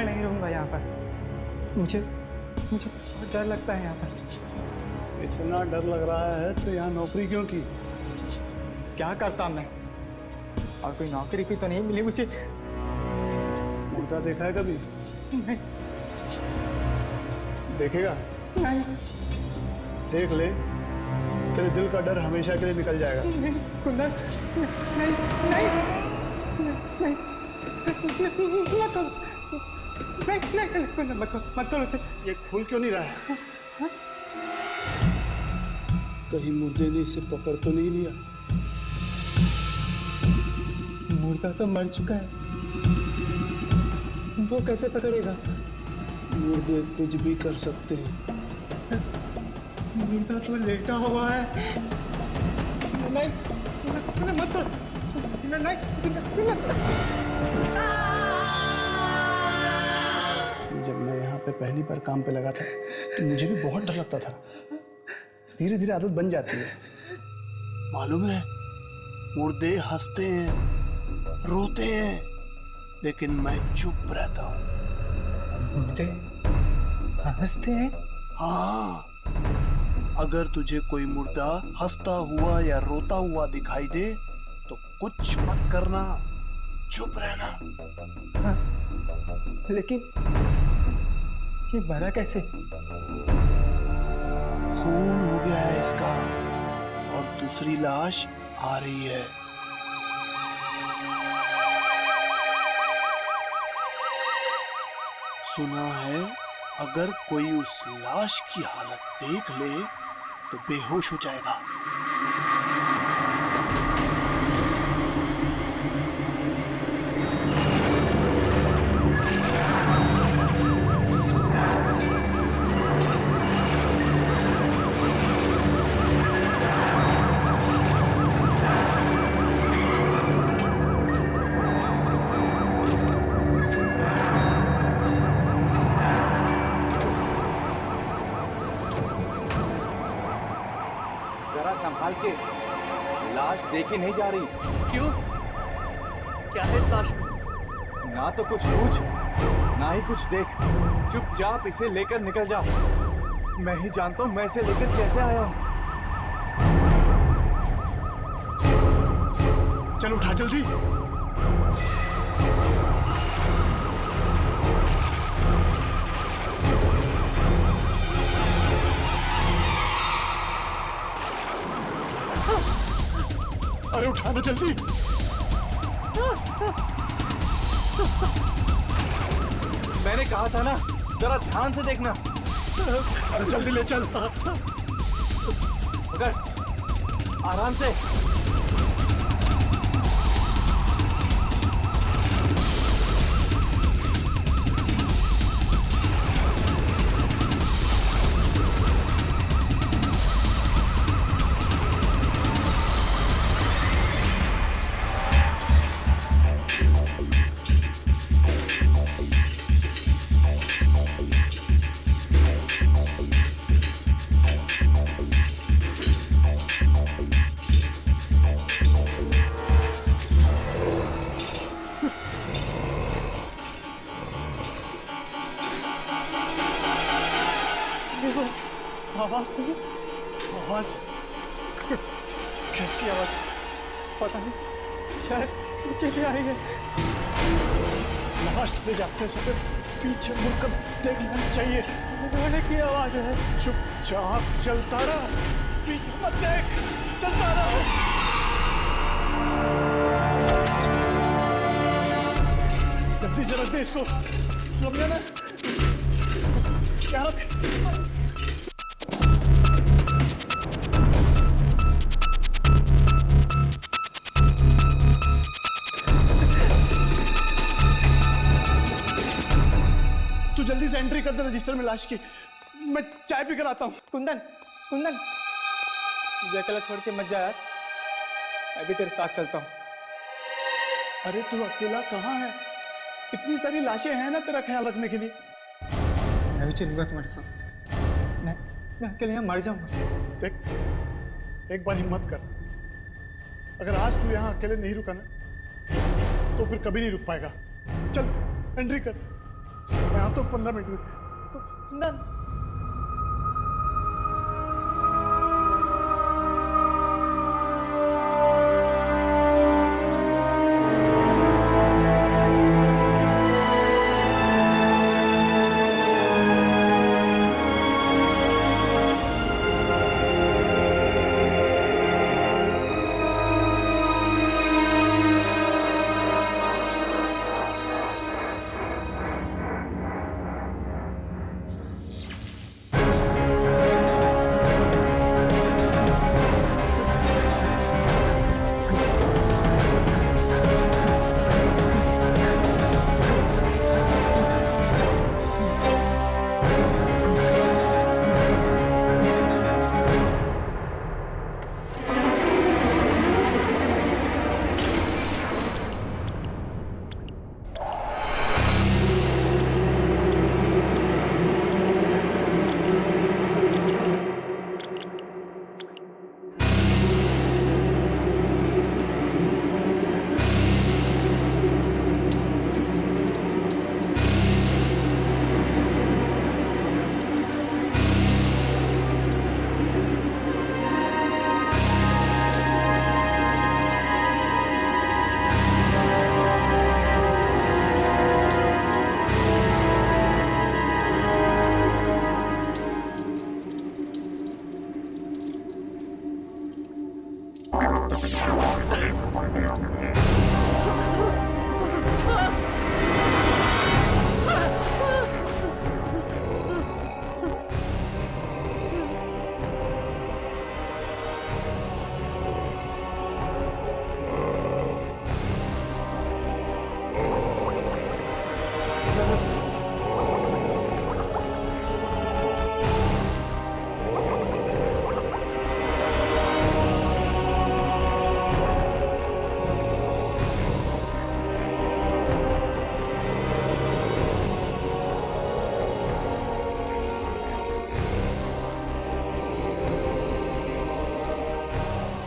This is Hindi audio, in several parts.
मैं नहीं रहूंगा यहाँ पर। मुझे बहुत डर लगता है यहाँ पर। इतना डर लग रहा है तो यहाँ नौकरी क्यों की? क्या करता मैं, और कोई नौकरी भी तो नहीं मिली मुझे। मुर्दा देखा है कभी? नहीं देखेगा? नहीं देख ले, तेरे दिल का डर हमेशा के लिए निकल जाएगा। नहीं कुंदन, नहीं नहीं नहीं मत करो, नहीं कुंदन मत करो उसे। ये खुल क्यों नहीं रहा है? कहीं मुर्दे ने इसे पकड़ तो नहीं लिया? मुर्दा तो मर चुका है, वो कैसे पकड़ेगा? मुर्दे कुछ भी कर सकते हैं। मुर्दा तो लेटा हुआ है। नहीं मत करो, नहीं। जब मैं यहाँ पे पहली बार काम पे लगा था तो मुझे भी बहुत डर लगता था। धीरे धीरे आदत बन जाती है। मालूम है, मुर्दे हंसते हैं, रोते हैं, लेकिन मैं चुप रहता हूँ। मुर्दे हंसते हैं? हाँ, अगर तुझे कोई मुर्दा हंसता हुआ या रोता हुआ दिखाई दे तो कुछ मत करना, चुप रहना। हाँ, लेकिन ये मरा कैसे? खून हो गया है इसका और दूसरी लाश आ रही है। सुना है अगर कोई उस लाश की हालत देख ले तो बेहोश हो जाएगा। जरा संभाल के, लाश देखी नहीं जा रही। क्यों? क्या है इस लाश में? ना तो कुछ पूछ, ना ही कुछ देख, चुपचाप इसे लेकर निकल जा। मैं ही जानता हूँ मैं इसे लेकर कैसे आया हूँ। चल उठा जल्दी। अरे उठाना जल्दी। मैंने कहा था ना, जरा ध्यान से देखना। अरे जल्दी ले चल। उधर, आराम से। आवाज सुनी? आवाज? कैसी आवाज? पता नहीं, शायद पीछे से आई है। लाश ले जाते समय पीछे मुड़कर देख लेना चाहिए। रोने की आवाज है। चुपचाप चलता रहा, पीछे मत देख, चलता रहा। जल्दी से रख दे इसको, समझा ना? क्या रख? तू जल्दी से एंट्री कर दे रजिस्टर में लाश की। मैं चाय पी कर आता हूँ। कुंदन कुंदन, मुझे अकेला छोड़ के मत जा यार, मैं भी तेरे साथ चलता हूँ। अरे तू अकेला कहाँ है? इतनी सारी लाशें हैं ना तेरा ख्याल रखने के लिए। मैं भी चलूंगा तुम्हारे साथ। मैं अकेले यहाँ मर जाऊंगा। देख, एक बार हिम्मत कर। अगर आज तू यहाँ अकेले नहीं रुका ना तो फिर कभी नहीं रुक पाएगा। चल एंट्री कर। मैं आता हूँ 15 मिनट में। नंद,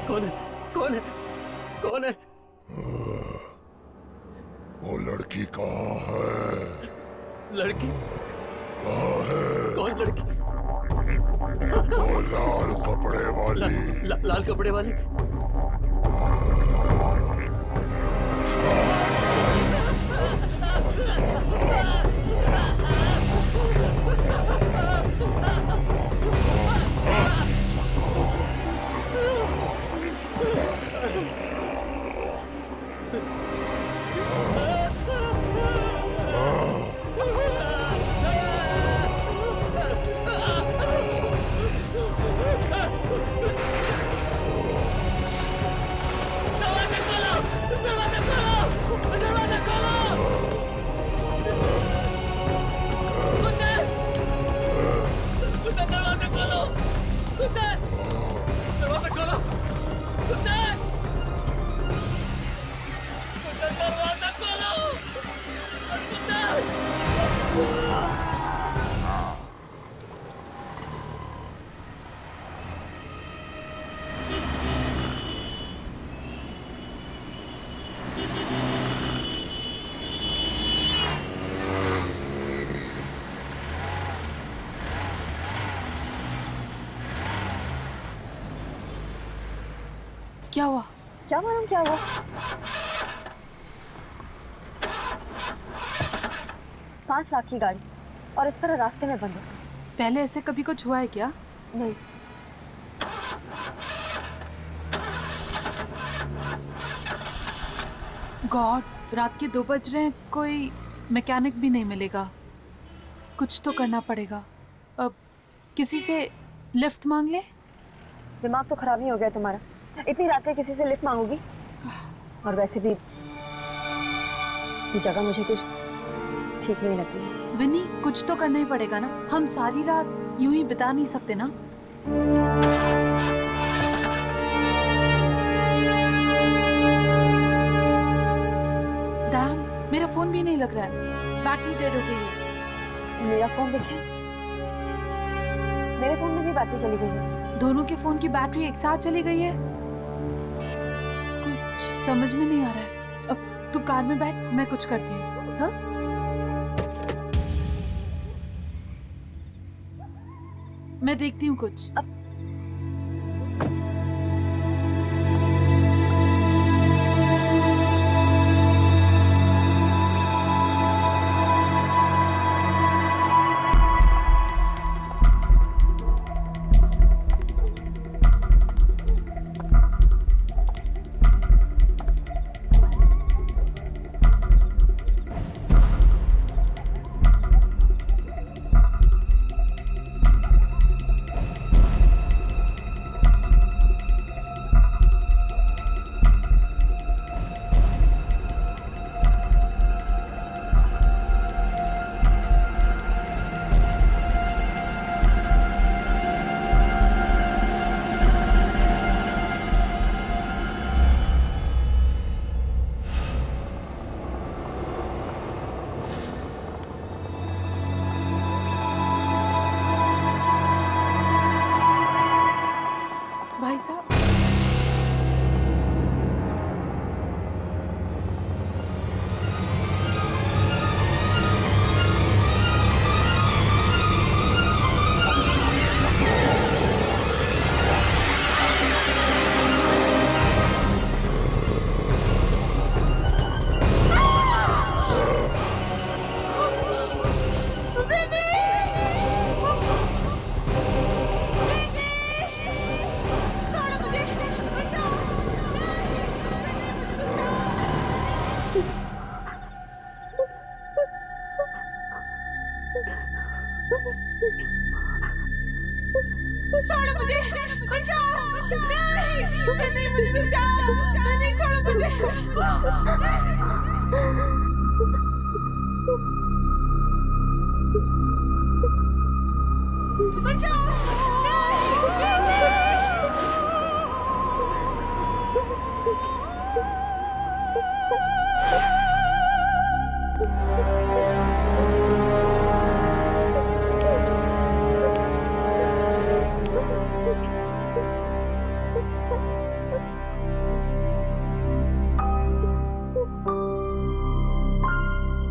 कौन है? कौन है? कौन है? वो लड़की कहाँ है? लड़की? कहाँ है? कौन लड़की? वो लाल कपड़े वाली। लाल कपड़े वाली? क्या हुआ? क्या मालूम क्या हुआ। 5 लाख की गाड़ी और इस तरह रास्ते में बंद। पहले ऐसे कभी कुछ हुआ है क्या? नहीं, गॉड, रात के 2 बज रहे हैं, कोई मैकेनिक भी नहीं मिलेगा। कुछ तो करना पड़ेगा। अब किसी से लिफ्ट मांग ले। दिमाग तो खराब नहीं हो गया तुम्हारा? इतनी रात में किसी से लिफ्ट मांगोगी? और वैसे भी ये जगह मुझे कुछ ठीक नहीं लगती। विनी, कुछ तो करना ही पड़ेगा ना। हम सारी रात यूं ही बिता नहीं सकते ना। डैम, मेरा फोन भी नहीं लग रहा है। बैटरी डेड हो गई है। मेरा फोन देखिए, मेरे फोन में भी बैटरी चली गई है। दोनों के फोन की बैटरी एक साथ चली गई है। कुछ समझ में नहीं आ रहा है। अब तू कार में बैठ, मैं कुछ करती हूँ। हाँ? मैं देखती हूँ कुछ। भाई साहब, छोड़ो मुझे, बचाओ, नहीं, मुझे बचाओ, नहीं, छोड़ो मुझे।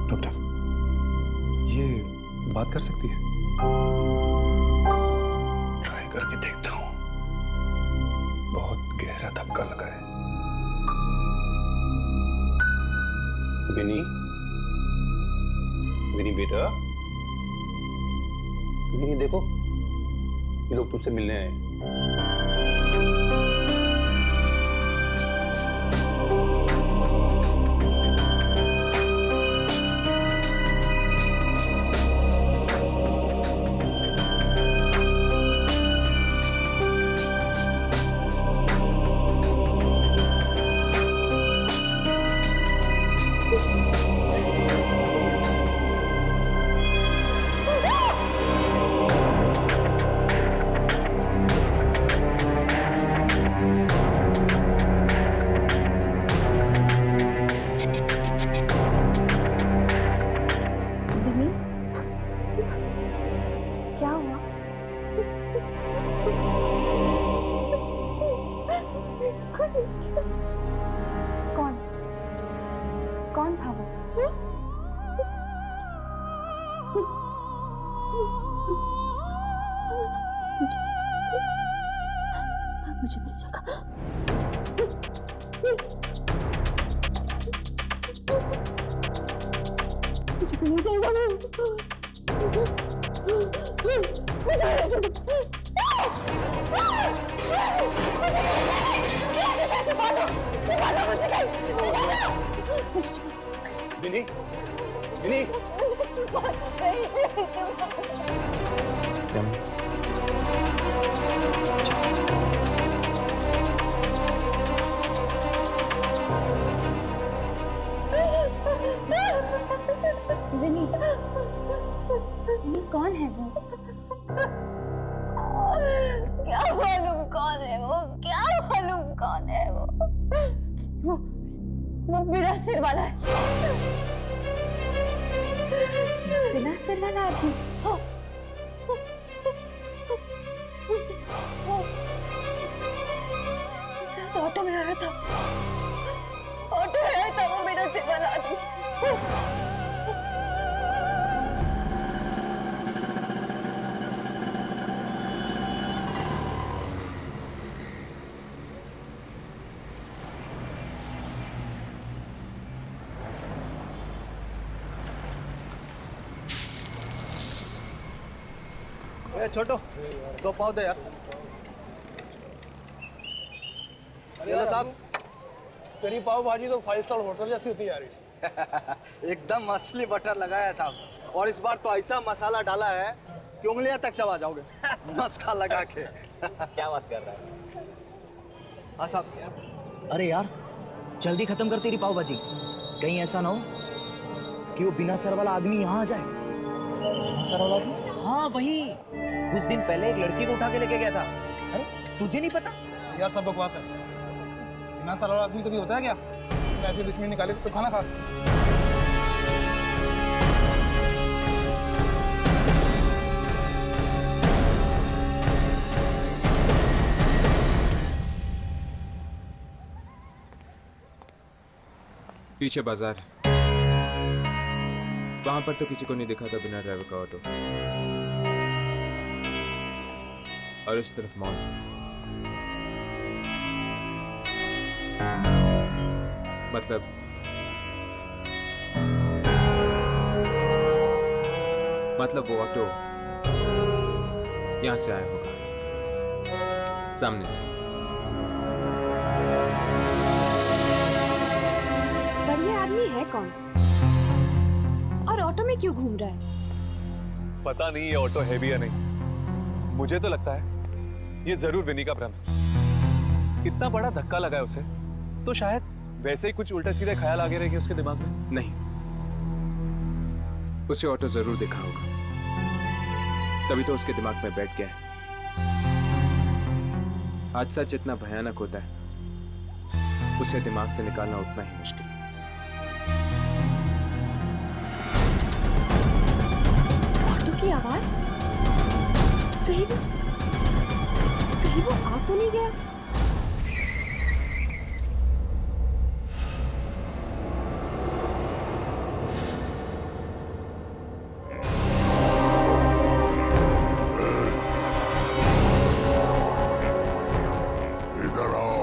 डॉक्टर, ये बात कर सकती है? ट्राई करके देखता हूँ। बहुत गहरा धक्का लगा है। विनी, विनी बेटा, विनी देखो, ये लोग तुमसे मिलने आए। क्या हुआ? कौन कौन था वो? मुझे मिल जाएगा। मुझे मिल जाएगा। विनी, विनी, विनी, विनी कौन है वो? क्या मालूम कौन है वो? क्या मालूम कौन है वो? वो बिना सिर वाला है। बिना सिर वाला आदमी? तो ऑटो में आया था। ऑटो में आया था वो बिना सिर वाला आदमी। ए छोटो 2 पाव दे यार। अरे साहब तेरी पाव भाजी तो 5 स्टार होटल जैसी होती है यार। एकदम असली बटर लगाया है साहब, और इस बार तो ऐसा मसाला डाला है कि उंगलियां तक चबा जाओगे मस्का लगा के। क्या बात कर रहा है? हाँ साहब। अरे यार जल्दी खत्म कर तेरी पाव भाजी, कहीं ऐसा ना हो कि वो बिना सर वाला आदमी यहाँ आ जाए। सर वाला भी? हाँ वही, कुछ दिन पहले एक लड़की को उठा के लेके गया था। अरे तुझे नहीं पता? यार सब बकवास है। बिना सर वाला आदमी कभी होता है क्या? इसने ऐसे दुश्मनी निकाले तो खाना खा। पीछे बाजार है, वहां पर तो किसी को नहीं दिखा था बिना ड्राइवर का ऑटो, और इस तरफ मॉल। मतलब वो ऑटो यहां से आया होगा, सामने से। पर ये आदमी है कौन और ऑटो में क्यों घूम रहा है? पता नहीं ये ऑटो है भी या नहीं। मुझे तो लगता है ये जरूर विनी का भ्रम है। इतना बड़ा धक्का लगा है उसे, तो शायद वैसे ही कुछ उल्टे सीधे ख्याल आगे रहेंगे उसके दिमाग में। नहीं, उसे ऑटो जरूर देखा होगा, तभी तो उसके दिमाग में बैठ गया है। हादसा जितना भयानक होता है, उसे दिमाग से निकालना उतना ही मुश्किल। ऑटो की आवाज, कहीं वो आ तो नहीं गया? इधर आओ।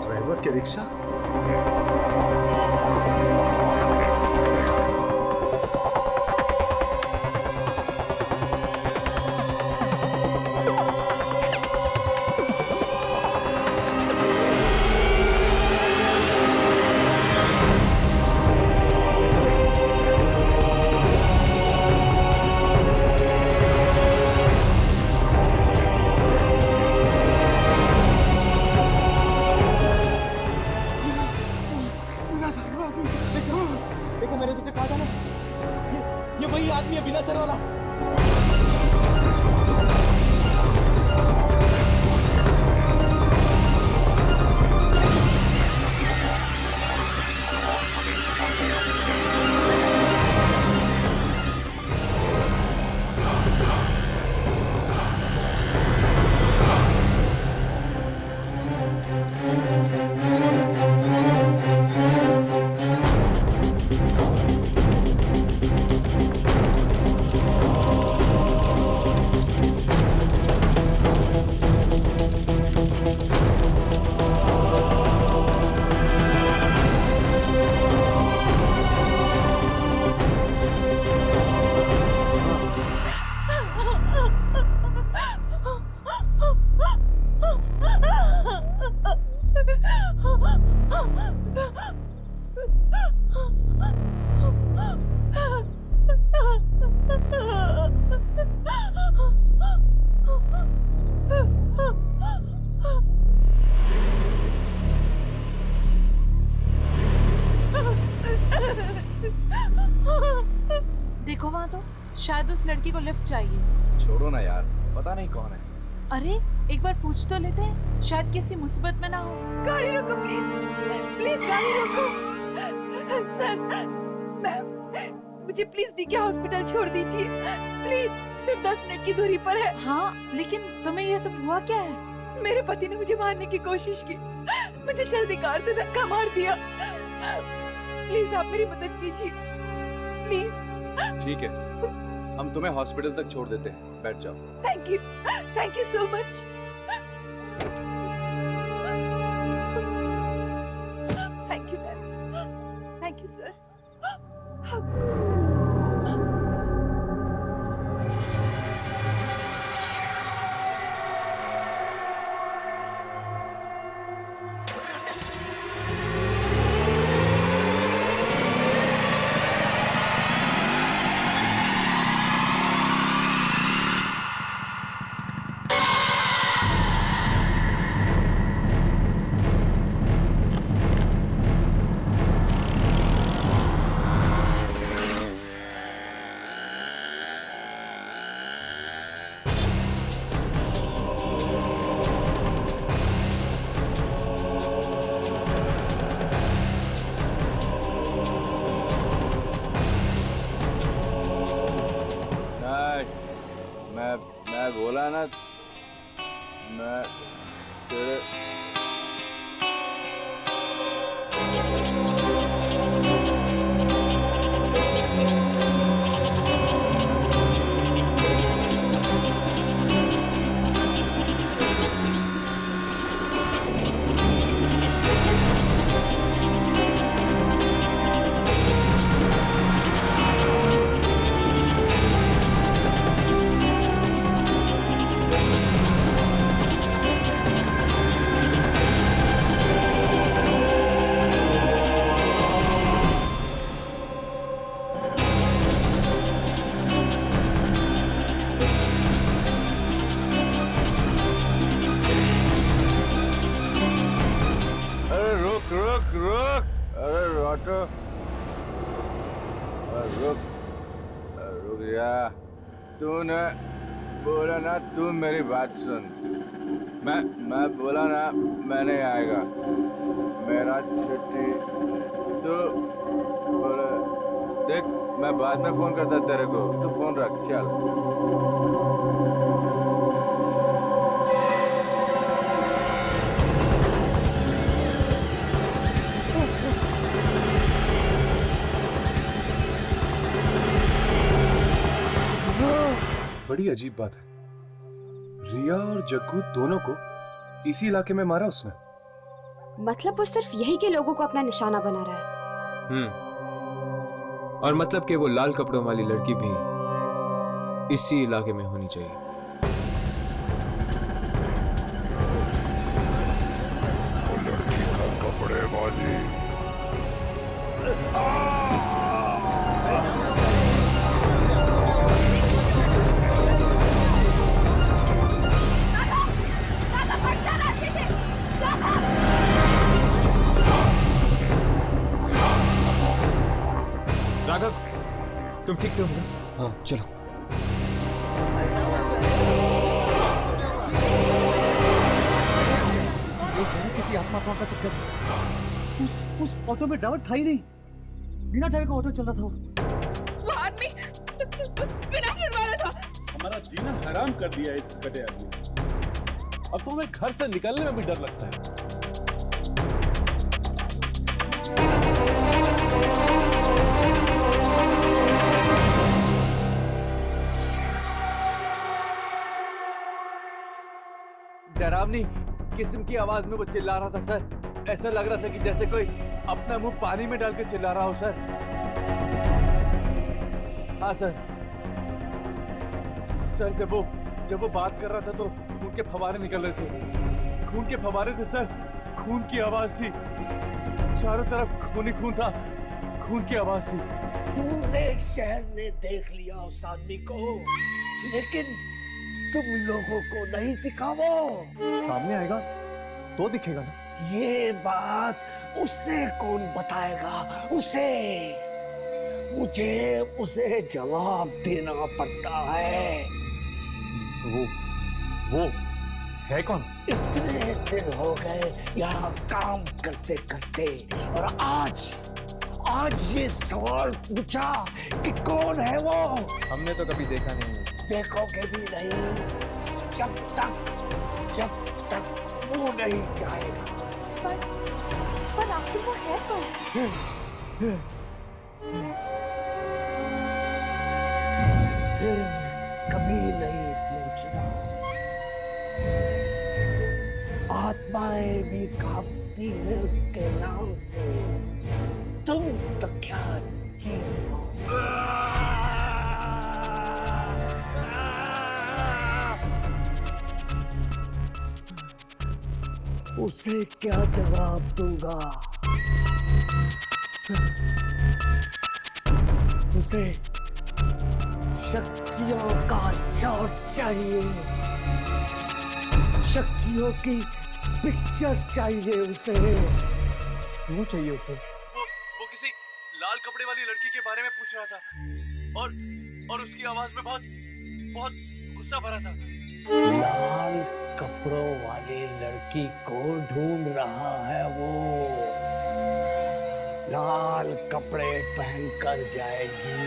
ड्राइवर के रिक्शा। देखो मैंने तुझे कहा था ना, ये वही आदमी है बिना सर वाला। देखो वहां तो शायद उस लड़की को लिफ्ट चाहिए। छोड़ो ना यार, पता नहीं कौन है। अरे एक बार पूछ तो लेते हैं, शायद किसी मुसीबत में ना हो। गाड़ी रोको प्लीज, प्लीज गाड़ी रोको। सर, मैम, मुझे प्लीज डीके हॉस्पिटल छोड़ दीजिए प्लीज। सिर्फ 10 मिनट की दूरी पर है। हाँ, लेकिन तुम्हें ये सब हुआ क्या है? मेरे पति ने मुझे मारने की कोशिश की, मुझे जल्दी कार से धक्का मार दिया। प्लीज आप मेरी मदद कीजिए, प्लीज। ठीक है, हम तुम्हें हॉस्पिटल तक छोड़ देते हैं, बैठ जाओ। Thank you so much. Thank you ma'am, thank you sir. मैं बोला ना, मैं तेरे रुक, अरे ऑटो रुक जा। तूने बोला ना, तू मेरी बात सुन। मैं बोला ना, मैं नहीं आएगा। मेरा छुट्टी तो बोला। देख, मैं बाद में फोन करता तेरे को, तू फोन रख, चल। बड़ी अजीब बात है, रिया और जग्गू दोनों को इसी इलाके में मारा उसने। मतलब वो सिर्फ यही के लोगों को अपना निशाना बना रहा है। और मतलब कि वो लाल कपड़ों वाली लड़की भी इसी इलाके में होनी चाहिए। वो लड़की का कपड़े वाली राघव, तुम ठीक तो हो ना? हाँ, चलो। किसी आत्मा का चक्कर। उस ऑटो में ड्राइवर था ही नहीं, बिना ड्राइवर का ऑटो चल रहा था। वो आदमी बिना सिर वाला था। हमारा जीना हराम कर दिया इस गधे आदमी ने। अब तो हमें घर से निकलने में भी डर लगता है। डरावनी किस्म की आवाज में वो चिल्ला रहा था सर। ऐसा लग रहा था कि जैसे कोई अपना मुंह पानी में डाल के चिल्ला रहा हो सर। हाँ सर। सर जब वो बात कर रहा था तो खून के फव्वारे निकल रहे थे। खून के फव्वारे थे सर, खून की आवाज थी। चारों तरफ खून ही खून था, खून की आवाज थी। पूरे शहर ने देख लिया उस आदमी को, लेकिन तुम लोगों को नहीं दिखा। वो सामने आएगा तो दिखेगा ना। ये बात उसे कौन बताएगा? मुझे उसे जवाब देना पड़ता है। वो है कौन? इतने दिन हो गए यहाँ काम करते करते, और आज ये सवाल पूछा कि कौन है वो? हमने तो कभी देखा नहीं है। देखोगे भी नहीं जब तक वो नहीं जाएगा। पर आखिर वो है कौन? फिर कभी नहीं पूछना। आत्माएं भी कांपती है उसके नाम से। तुम तो क्या चीज हो? उसे क्या जवाब दूंगा? उसे शक्तियों का शॉट चाहिए, शक्तियों की पिक्चर चाहिए उसे। क्यों चाहिए उसे? वो किसी लाल कपड़े वाली लड़की के बारे में पूछ रहा था और उसकी आवाज में बहुत गुस्सा भरा था। लाल कपड़ों वाली लड़की को ढूंढ रहा है वो। लाल कपड़े पहनकर जाएगी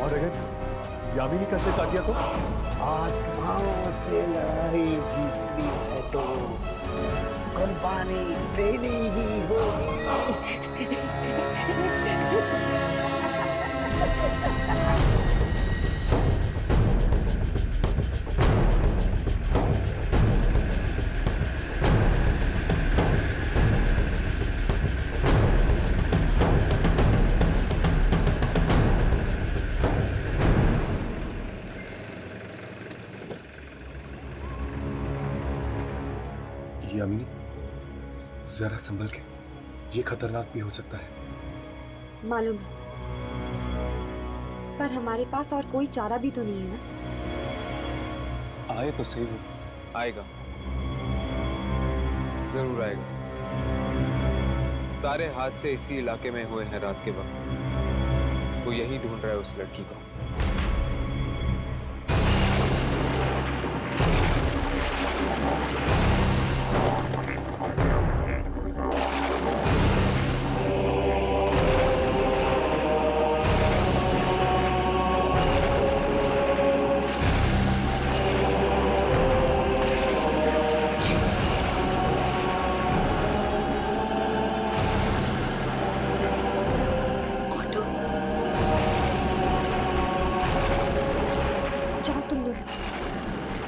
और अगर यामिनी का सिर काट दिया तो? आत्माओं से लड़ाई जीतनी है तो कुर्बानी देनी ही होगी। यामिनी, जरा संभल के, ये खतरनाक भी हो सकता है। मालूम है, पर हमारे पास और कोई चारा भी तो नहीं है ना। आए तो सही वो। आएगा, जरूर आएगा। सारे हादसे इसी इलाके में हुए हैं रात के वक्त। वो यही ढूंढ रहा है उस लड़की को।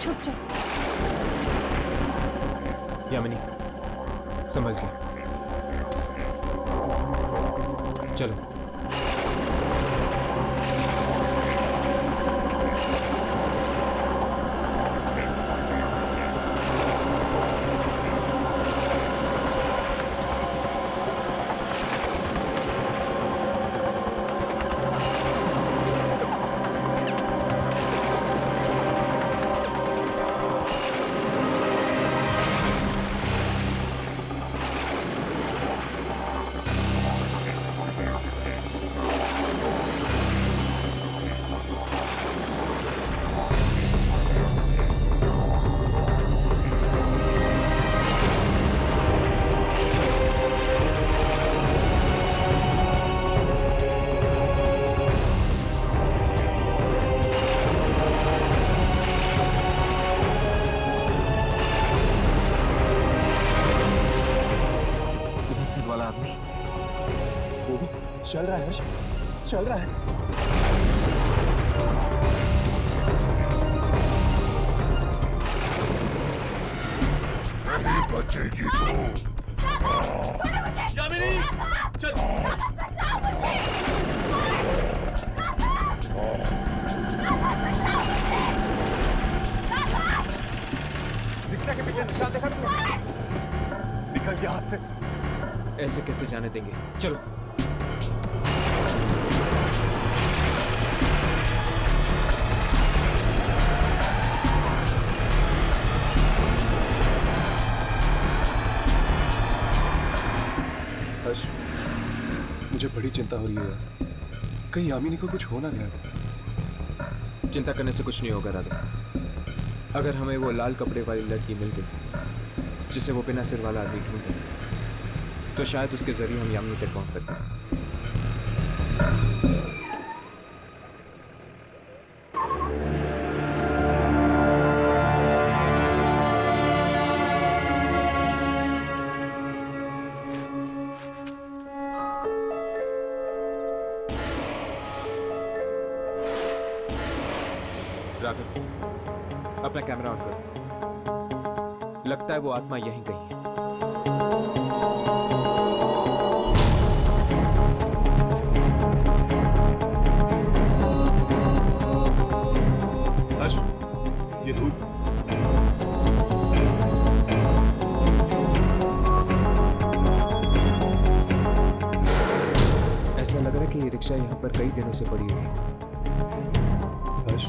छुप जाओ। यामिनी, संभल के चलो। वाला आदमी वो भी चल रहा है, चल रहा है। नहीं बचेगी तू। यामिनी, चल। रिक्शा के पीछे निशान देखा तुमने? निकल गया हाथ से। ऐसे कैसे जाने देंगे? चलो। हर्ष, मुझे बड़ी चिंता हो रही है। कहीं यामिनी को कुछ हो ना गया। चिंता करने से कुछ नहीं होगा राधा। अगर हमें वो लाल कपड़े वाली लड़की मिल गई जिसे वो बिना सिर वाला आदमी ढूंढ रहा है, तो शायद उसके जरिए हम यामिनी तक पहुंच सकते हैं। राघव, अपना कैमरा ऑन करो। लगता है वो आत्मा यहीं कहीं है। हर्ष, ये धूप। ऐसा लग रहा है कि ये रिक्शा यहाँ पर कई दिनों से पड़ी हुई है। हर्ष,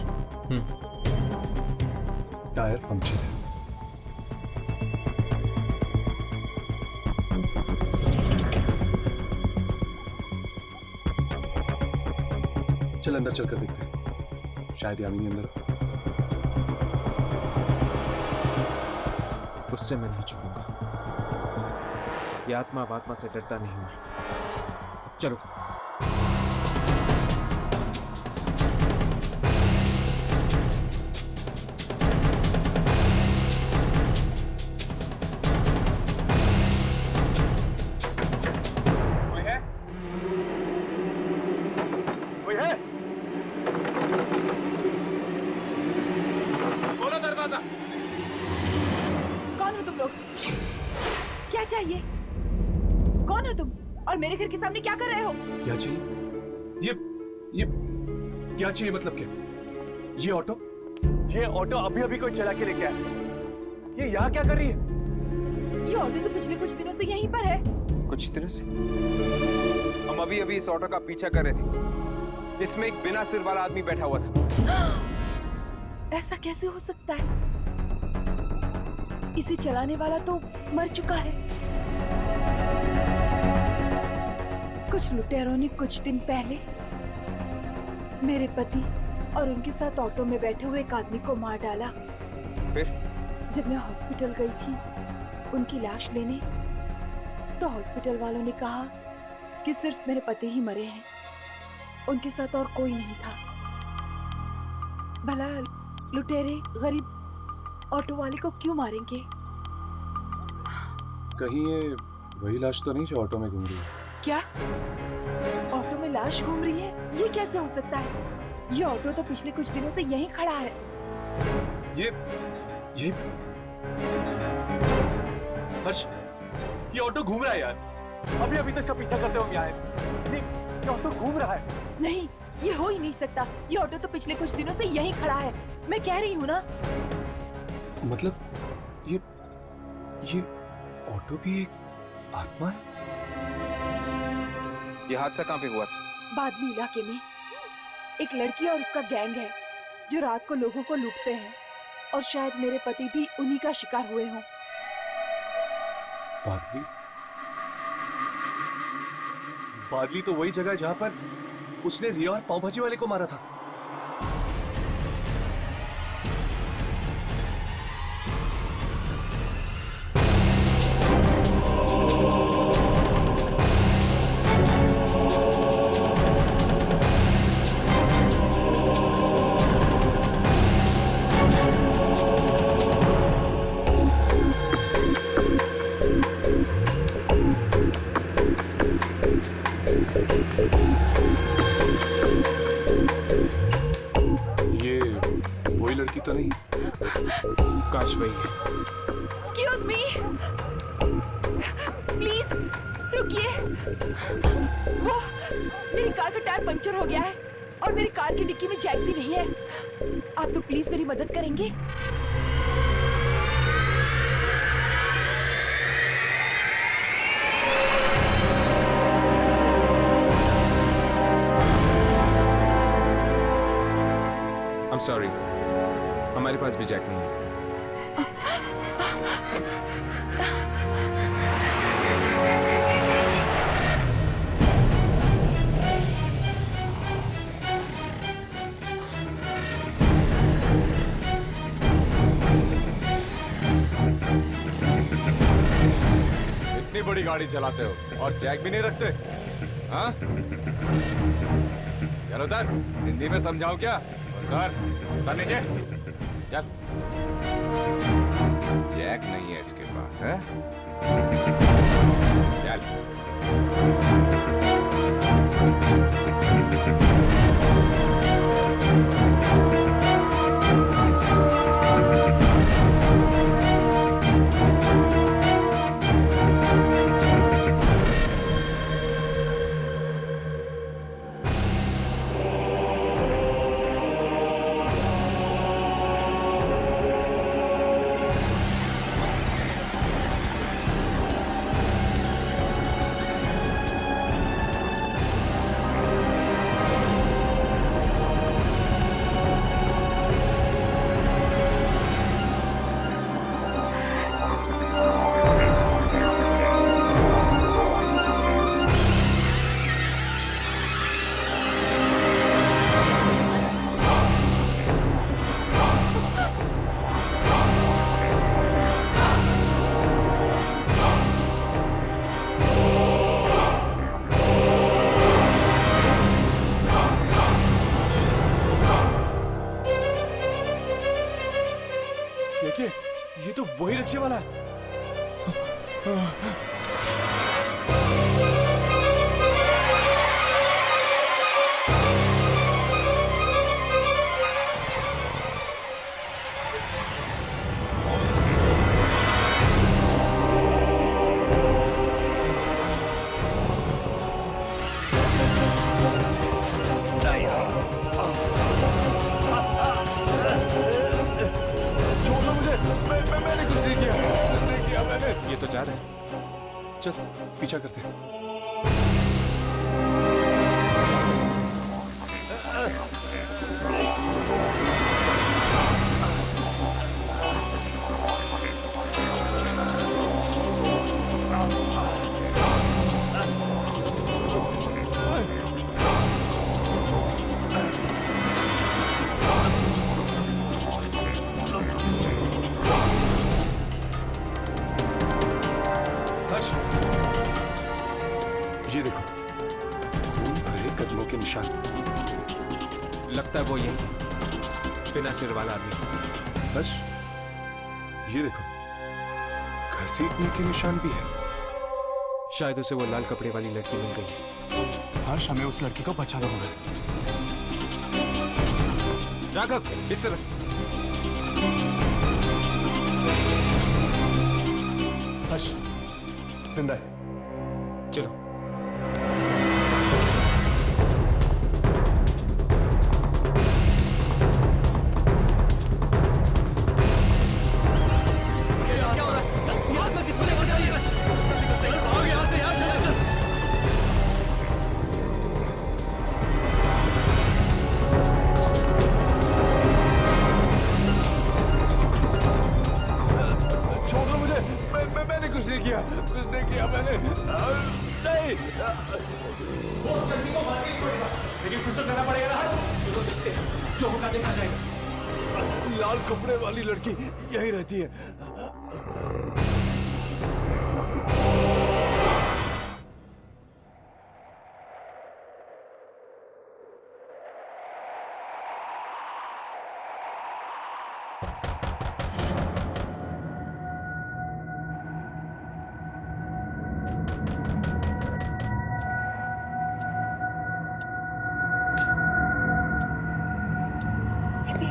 टायर पंक्चर है। चल अंदर चलकर देखते हैं, शायद यामिनी अंदर। उससे मैं नहीं छूटूंगा। ये आत्मा वात्मा से डरता नहीं हूं। चलो। क्या चाहिए? कौन हो तुम और मेरे घर के सामने क्या कर रहे हो? क्या चाहिए? ये क्या चाहिए? मतलब क्या? ये ऑटो अभी अभी कोई चला के लेके आया। ये यहाँ क्या कर रही है? ये ऑटो तो पिछले कुछ दिनों से यहीं पर है। कुछ दिनों से? हम अभी अभी इस ऑटो का पीछा कर रहे थे। इसमें एक बिना सिर वाला आदमी बैठा हुआ था। ऐसा कैसे हो सकता है? इसे चलाने वाला तो मर चुका है। कुछ लुटेरों ने कुछ दिन पहले मेरे पति और उनके साथ ऑटो में बैठे हुए एक आदमी को मार डाला। फिर जब मैं हॉस्पिटल गई थी उनकी लाश लेने, तो हॉस्पिटल वालों ने कहा कि सिर्फ मेरे पति ही मरे हैं, उनके साथ और कोई नहीं था। भला लुटेरे गरीब ऑटो वाले को क्यों मारेंगे? कहीं ये वही लाश तो नहीं जो ऑटो में घूम रही है? क्या ऑटो में लाश घूम रही है? ये कैसे हो सकता है? ये ऑटो तो पिछले कुछ दिनों से यहीं खड़ा है। ये हर्ष, ये ऑटो घूम रहा है यार। अभी अभी तो इसका पीछा करते होंगे आए। ये ऑटो घूम रहा है। नहीं, ये हो ही नहीं सकता। ये ऑटो तो पिछले कुछ दिनों से यहीं खड़ा है। मैं कह रही हूँ ना। मतलब ये ऑटो भी एक आत्मा है? ये हादसा कहाँ पे हुआ? बादली इलाके में एक लड़की और उसका गैंग है जो रात को लोगों को लूटते हैं, और शायद मेरे पति भी उन्हीं का शिकार हुए हों। बादली तो वही जगह है जहां पर उसने रिया और पाव भाजी वाले को मारा था। तो नहीं? काश वही है। Excuse me, प्लीज रुकिए। वो मेरी कार का टायर पंचर हो गया है और मेरी कार की डिक्की में जैक भी नहीं है। आप लोग प्लीज मेरी मदद करेंगे? I'm sorry, हमारे पास भी जैक नहीं है। इतनी बड़ी बड़ी गाड़ी चलाते हो और चेक भी नहीं रखते, हाँ? चलो उधर, हिंदी में समझाओ क्या? उधर नीचे चल। चेक नहीं है इसके पास, है? चल। देखिए, ये तो वही रिक्शे वाला है। मैंने कुछ नहीं किया मैंने। ये तो जा रहे हैं, चल पीछा करते हैं। ये देखो, खून भरे कदमों के निशान। लगता है वो यही बिना सिर वाला आदमी। बस ये देखो, घसीटने के निशान भी है। शायद उसे वो लाल कपड़े वाली लड़की मिल गई। हर्ष, हमें उस लड़की को बचाना होगा। राघव, इस तरफ। हर्ष जिंदा है। चलो। मैंने कुछ नहीं किया मैंने नहीं। लेकिन कुछ तो करना पड़ेगा ना हर्ष। चलो देखते हैं, जो होगा देखा जाएगा। लाल कपड़े वाली लड़की यही रहती है।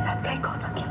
रात का कौन आ गया?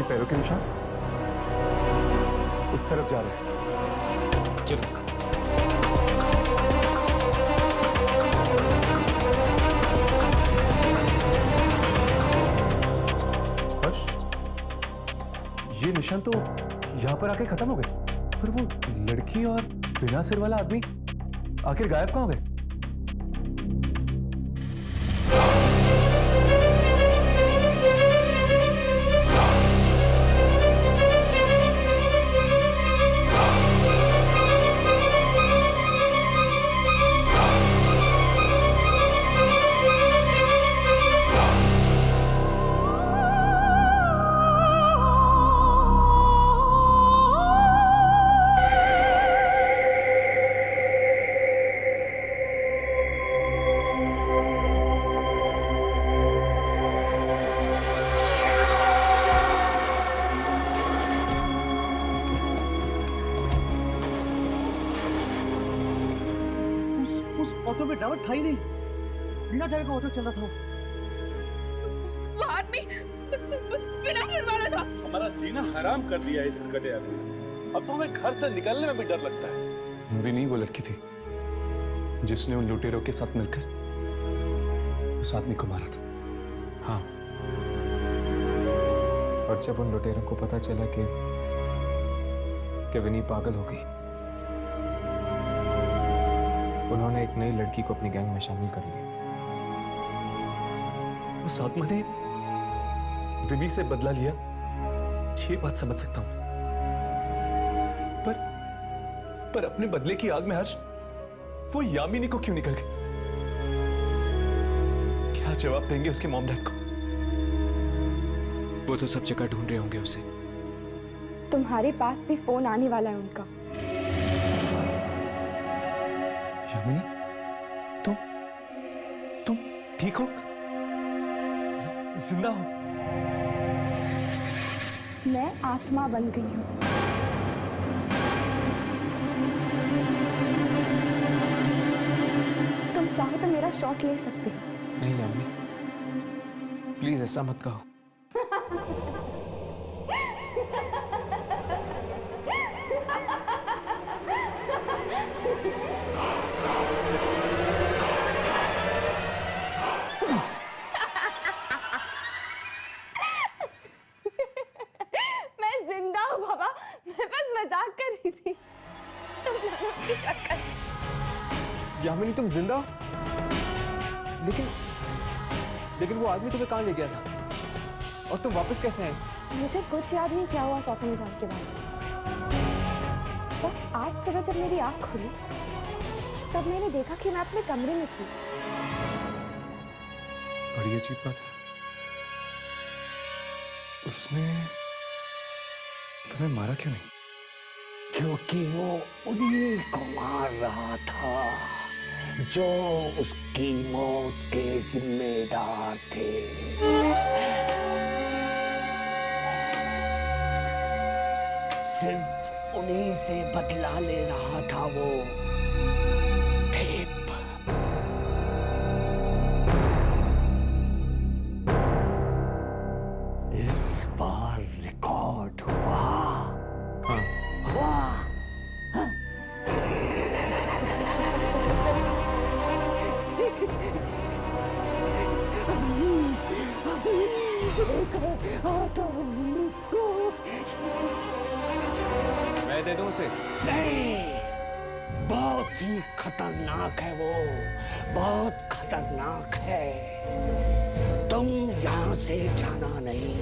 ये पैरों के निशान उस तरफ जा रहे हैं। चलो। हर्ष, ये निशान तो यहां पर आके खत्म हो गए, पर वो लड़की और बिना सिर वाला आदमी आखिर गायब कहां हो गए? उस ऑटो में ड्राइवर था ही नहीं, बिना ड्राइवर का ऑटो चल रहा था। वो आदमी बिना सिर वाला था। हमारा जीना हराम कर दिया इस गधे आदमी ने। अब तो हमें घर से निकलने में भी डर लगता है। विनी वो लड़की थी जिसने उन लुटेरों के साथ मिलकर उस आदमी को मारा था। हाँ, और जब उन लुटेरों को पता चला कि विनी पागल हो गई, उन्होंने एक नई लड़की को अपनी गैंग में शामिल कर लिया। उस आत्मा ने विनी से बदला लिया, ये बात समझ सकता हूं, पर अपने बदले की आग में हर्ष वो यामिनी को क्यों निकल गई? क्या जवाब देंगे उसके मॉम डैड को? वो तो सब जगह ढूंढ रहे होंगे उसे। तुम्हारे पास भी फोन आने वाला है उनका। यामिनी, तुम ठीक हो? जिंदा हो? मैं आत्मा बन गई हूँ। तुम चाहो तो मेरा शॉट ले सकते हो। नहीं यामिनी, प्लीज ऐसा मत कहो। मैं जिंदा हूँ बाबा, मैं बस मजाक कर रही थी। तुम दोनों के चक्कर में। यामिनी तुम जिंदा हो? लेकिन वो आदमी तुम्हें कहाँ ले गया था? और तुम वापस कैसे आए? मुझे कुछ याद नहीं क्या हुआ सौतन जान के बाद। बस आज सुबह जब मेरी आँख खुली तब मैंने देखा कि मैं अपने कमरे में थी। बड़ी अजीब बात है, उसने तुम्हें मारा क्यों नहीं? क्योंकि वो उन्हीं को मार रहा था जो उसकी मौत के जिम्मेदार थे। सिर्फ उन्हीं से बदला ले रहा था वो। टेप इस बार रिकॉर्ड हुआ। हाँ। हुआ। मैं दे दूं उसे? नहीं, बहुत ही खतरनाक है वो, बहुत खतरनाक है। तुम यहाँ से जाना नहीं,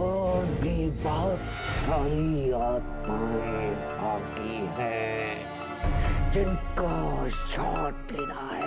और भी बहुत सारी आत्माएं बाकी हैं जिनको शॉट लेना है।